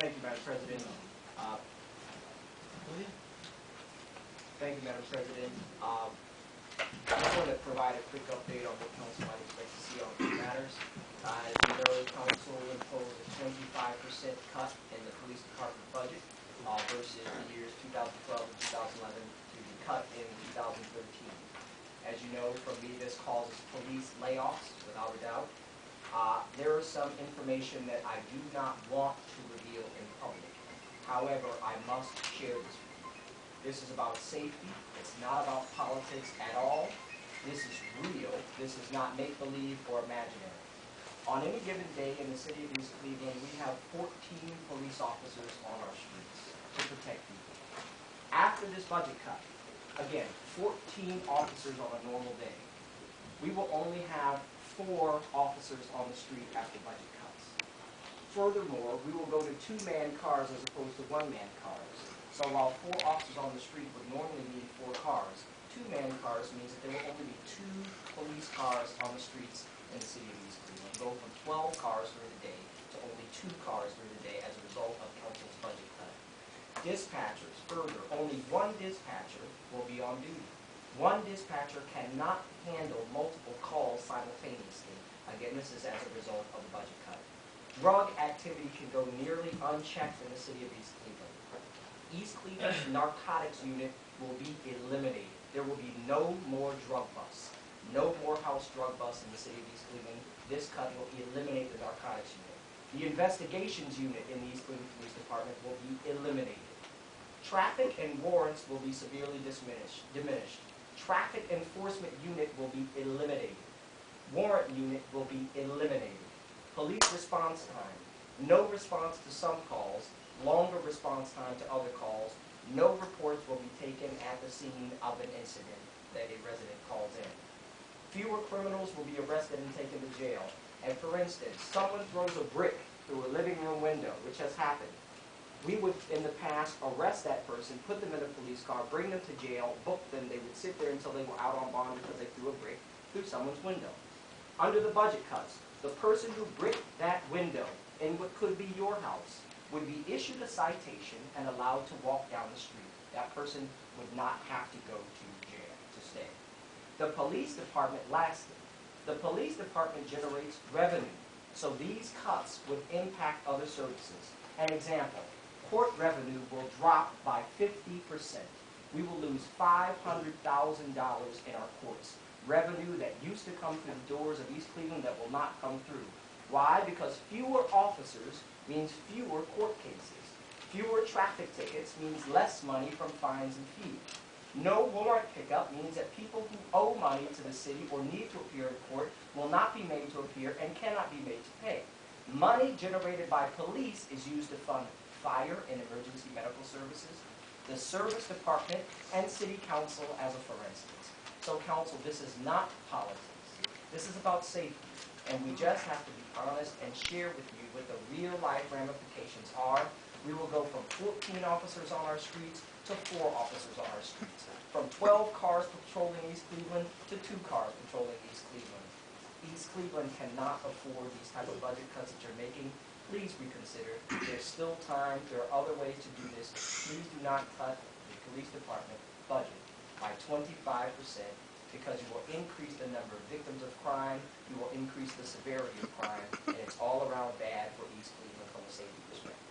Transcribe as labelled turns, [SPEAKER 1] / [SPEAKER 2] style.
[SPEAKER 1] Thank you, Madam President. Thank you, Madam President. I just want to provide a quick update on what council might expect to see on these matters. As you know, council imposed a 25% cut in the police department budget versus the years 2012 and 2011 to be cut in 2013. As you know from me, this causes police layoffs, without a doubt. There is some information that I do not want to reveal in public. However, I must share this with you. This is about safety. It's not about politics at all. This is real. This is not make-believe or imaginary. On any given day in the city of East Cleveland, we have 14 police officers on our streets to protect people. After this budget cut, again, 14 officers on a normal day, we will only have 4 officers on the street after budget cuts. Furthermore, we will go to 2-man cars as opposed to 1-man cars. So while 4 officers on the street would normally need 4 cars, 2-man cars means that there will only be 2 police cars on the streets in the city of East Cleveland. Go from 12 cars during the day to only 2 cars during the day as a result of council's budget cut. Dispatchers, further, only 1 dispatcher will be on duty. 1 dispatcher cannot handle multiple calls simultaneously. Again, this is as a result of the budget cut. Drug activity can go nearly unchecked in the city of East Cleveland. East Cleveland's narcotics unit will be eliminated. There will be no more drug busts, no more house drug busts in the city of East Cleveland. This cut will eliminate the narcotics unit. The investigations unit in the East Cleveland Police Department will be eliminated. Traffic and warrants will be severely diminished. Traffic enforcement unit will be eliminated. Warrant unit will be eliminated. Police response time, no response to some calls, longer response time to other calls. No reports will be taken at the scene of an incident that a resident calls in. Fewer criminals will be arrested and taken to jail. And for instance, someone throws a brick through a living room window, which has happened. We would, in the past, arrest that person, put them in a police car, bring them to jail, book them. They would sit there until they were out on bond because they threw a brick through someone's window. Under the budget cuts, the person who bricked that window in what could be your house would be issued a citation and allowed to walk down the street. That person would not have to go to jail to stay. The police department, lastly, the police department generates revenue, so these cuts would impact other services. An example, court revenue will drop by 50%. We will lose $500,000 in our courts. Revenue that used to come through the doors of East Cleveland that will not come through. Why? Because fewer officers means fewer court cases. Fewer traffic tickets means less money from fines and fees. No warrant pickup means that people who owe money to the city or need to appear in court will not be made to appear and cannot be made to pay. Money generated by police is used to fund fire and emergency medical services, the service department, and city council as a for instance. So council, this is not politics. This is about safety. And we just have to be honest and share with you what the real life ramifications are. We will go from 14 officers on our streets to 4 officers on our streets. From 12 cars patrolling East Cleveland to 2 cars patrolling East Cleveland. East Cleveland cannot afford these type of budget cuts that you're making. Please reconsider. There's still time. There are other ways to do this. Please do not cut the police department budget by 25%, because you will increase the number of victims of crime, you will increase the severity of crime, and it's all around bad for East Cleveland from a safety perspective.